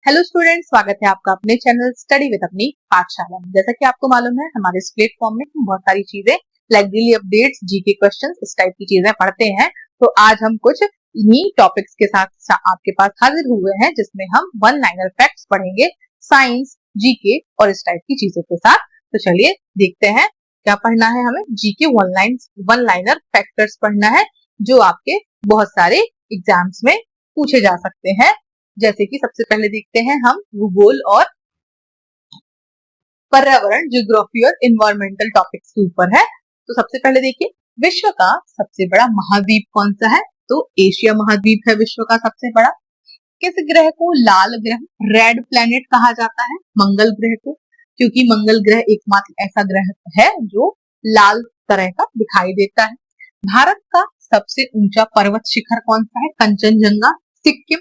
Hello student, स्वागत है आपका अपने चैनल स्टडी विद अपनी पाठशाला में। जैसा कि आपको मालूम है, हमारे इस प्लेटफॉर्म में हम बहुत सारी चीजें like daily updates, GK questions, इस टाइप की चीजें पढ़ते हैं। तो आज हम कुछ इन्हीं टॉपिक्स के साथ आपके पास हाजिर हुए हैं, जिसमें हम वन लाइनर फैक्ट्स पढ़ेंगे, साइंस, जीके और इस टाइप की चीजों के साथ। तो चलिए देखते हैं क्या पढ़ना है हमें। जीके वन लाइनर फैक्टर्स पढ़ना है, जो आपके बहुत सारे एग्जाम्स में पूछे जा सकते हैं। जैसे कि सबसे पहले देखते हैं हम भूगोल और पर्यावरण, ज्योग्राफी और इन्वायरमेंटल टॉपिक्स के ऊपर है। तो सबसे पहले देखिए, विश्व का सबसे बड़ा महाद्वीप कौन सा है? तो एशिया महाद्वीप है विश्व का सबसे बड़ा। किस ग्रह को लाल ग्रह, रेड प्लैनेट कहा जाता है? मंगल ग्रह को, क्योंकि मंगल ग्रह एकमात्र ऐसा ग्रह है जो लाल तरह का दिखाई देता है। भारत का सबसे ऊंचा पर्वत शिखर कौन सा है? कंचनजंगा, सिक्किम।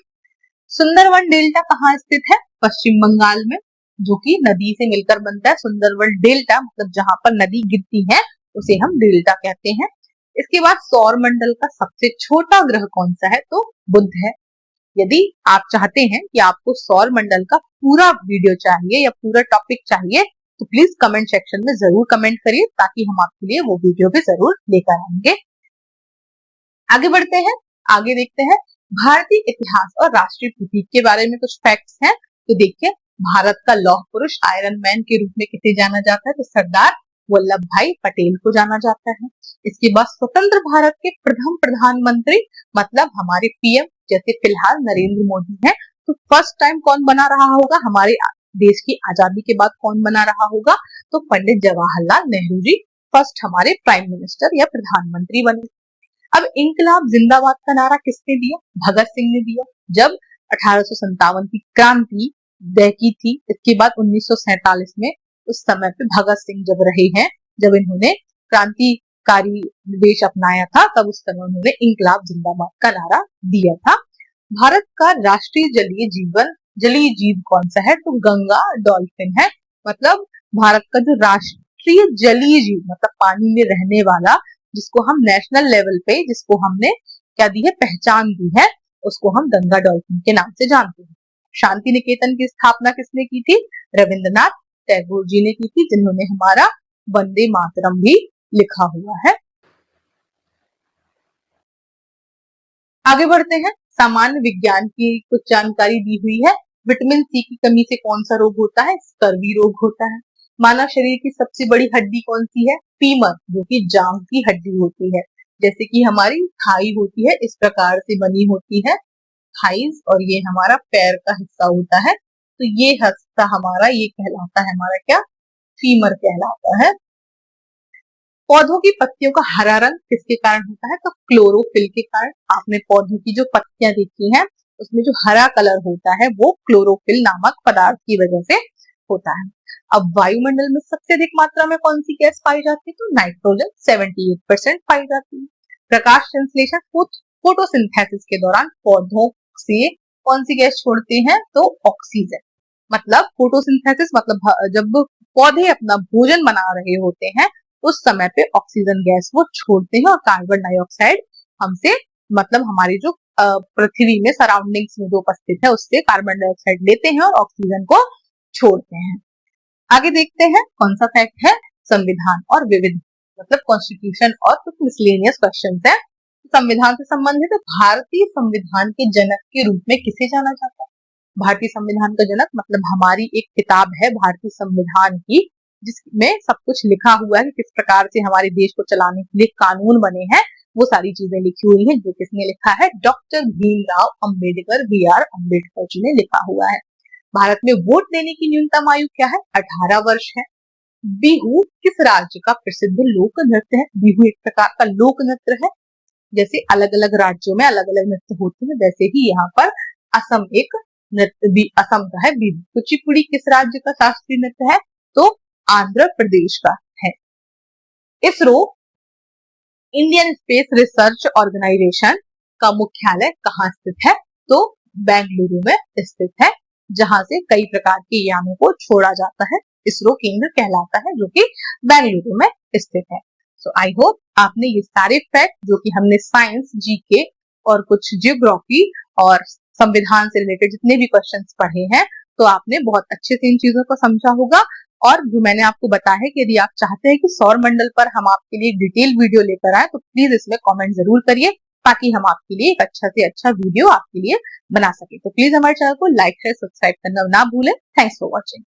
सुंदरवन डेल्टा कहाँ स्थित है? पश्चिम बंगाल में, जो कि नदी से मिलकर बनता है। सुंदरवन डेल्टा मतलब जहां पर नदी गिरती है उसे हम डेल्टा कहते हैं। इसके बाद सौर मंडल का सबसे छोटा ग्रह कौन सा है? तो बुध है। यदि आप चाहते हैं कि आपको सौर मंडल का पूरा वीडियो चाहिए या पूरा टॉपिक चाहिए, तो प्लीज कमेंट सेक्शन में जरूर कमेंट करिए, ताकि हम आपके लिए वो वीडियो भी जरूर लेकर आएंगे। आगे बढ़ते हैं, आगे देखते हैं भारतीय इतिहास और राष्ट्रीय प्रतीक के बारे में कुछ फैक्ट्स हैं। तो देखिए, भारत का लौह पुरुष, आयरन मैन के रूप में किसे जाना जाता है? तो सरदार वल्लभ भाई पटेल को जाना जाता है। इसके बाद स्वतंत्र भारत के प्रथम प्रधानमंत्री मतलब हमारे पीएम, जैसे फिलहाल नरेंद्र मोदी है, तो फर्स्ट टाइम कौन बना रहा होगा? हमारे देश की आजादी के बाद कौन बना रहा होगा? तो पंडित जवाहरलाल नेहरू जी फर्स्ट हमारे प्राइम मिनिस्टर या प्रधानमंत्री बने। अब इंकलाब जिंदाबाद का नारा किसने दिया? भगत सिंह ने दिया, जब 1857 की क्रांति दहकी थी। इसके बाद 1947 में, उस समय पे भगत सिंह जब रहे हैं, जब इन्होंने क्रांतिकारी निर्देश अपनाया था, तब उस समय उन्होंने इंकलाब जिंदाबाद का नारा दिया था। भारत का राष्ट्रीय जलीय जीव कौन सा है? तो गंगा डॉल्फिन है। मतलब भारत का जो राष्ट्रीय जलीय जीव मतलब पानी में रहने वाला, जिसको हम नेशनल लेवल पे, जिसको हमने क्या दी है? पहचान दी है, उसको हम गंगा डॉल्फिन के नाम से जानते हैं। शांति निकेतन की स्थापना किसने की थी? रविंद्रनाथ टैगोर जी ने की थी, जिन्होंने हमारा वंदे मातरम भी लिखा हुआ है। आगे बढ़ते हैं, सामान्य विज्ञान की कुछ जानकारी दी हुई है। विटामिन सी की कमी से कौन सा रोग होता है? स्कर्वी रोग होता है। मानव शरीर की सबसे बड़ी हड्डी कौन सी है? फीमर, जो कि जांघ की हड्डी होती है। जैसे कि हमारी थाई होती है, इस प्रकार से बनी होती है थाइज, और ये हमारा पैर का हिस्सा होता है। तो ये हिस्सा हमारा, ये कहलाता है हमारा क्या? फीमर कहलाता है। पौधों की पत्तियों का हरा रंग किसके कारण होता है? तो क्लोरोफिल के कारण। आपने पौधों की जो पत्तियां देखी हैं, उसमें जो हरा कलर होता है वो क्लोरोफिल नामक पदार्थ की वजह से होता है। अब वायुमंडल में सबसे अधिक मात्रा में कौन सी गैस पाई जाती है? तो नाइट्रोजन 78% पाई जाती है। प्रकाश संश्लेषण फोटोसिंथेसिस के दौरान पौधों से कौन सी गैस छोड़ते हैं? तो ऑक्सीजन। मतलब फोटोसिंथेसिस मतलब जब पौधे अपना भोजन बना रहे होते हैं, उस समय पे ऑक्सीजन गैस वो छोड़ते हैं, और कार्बन डाइऑक्साइड हमसे मतलब हमारी जो पृथ्वी में सराउंडिंग्स में जो उपस्थित है, उससे कार्बन डाइऑक्साइड लेते हैं और ऑक्सीजन को छोड़ते हैं। आगे देखते हैं कौन सा फैक्ट है, संविधान और विविध मतलब कॉन्स्टिट्यूशन और कुछ मिसलेनियस क्वेश्चन है। संविधान से संबंधित भारतीय संविधान के जनक के रूप में किसे जाना जाता है? भारतीय संविधान का जनक मतलब हमारी एक किताब है भारतीय संविधान की, जिसमें सब कुछ लिखा हुआ है कि किस प्रकार से हमारे देश को चलाने के लिए कानून बने हैं, वो सारी चीजें लिखी हुई हैं। जो किसने लिखा है? डॉक्टर भीमराव अम्बेडकर, BR अम्बेडकर जी ने लिखा हुआ है। भारत में वोट देने की न्यूनतम आयु क्या है? 18 वर्ष है। बिहू किस राज्य का प्रसिद्ध लोक नृत्य है? बिहू एक प्रकार का लोक नृत्य है। जैसे अलग अलग राज्यों में अलग अलग नृत्य होते हैं, वैसे ही यहाँ पर असम एक नृत्य भी असम का है, बिहू। कुचिपुड़ी किस राज्य का शास्त्रीय नृत्य है? तो आंध्र प्रदेश का है। ISRO Indian space research organisation का मुख्यालय कहाँ स्थित है? तो बेंगलुरु में स्थित है, जहां से कई प्रकार के यानों को छोड़ा जाता है। इसरो केंद्र कहलाता है, जो कि बेंगलुरु में स्थित है। सो आई होप आपने ये सारे फैक्ट, जो कि हमने साइंस, जीके और कुछ ज्योग्राफी और संविधान से रिलेटेड जितने भी क्वेश्चंस पढ़े हैं, तो आपने बहुत अच्छे से इन चीजों को समझा होगा। और जो मैंने आपको बताया है कि यदि आप चाहते हैं कि सौर मंडल पर हम आपके लिए डिटेल वीडियो लेकर आए, तो प्लीज इसमें कमेंट जरूर करिए, ताकि हम आपके लिए एक अच्छा से अच्छा वीडियो आपके लिए बना सके। तो प्लीज हमारे चैनल को लाइक शेयर सब्सक्राइब करना ना भूलें। Thanks for watching.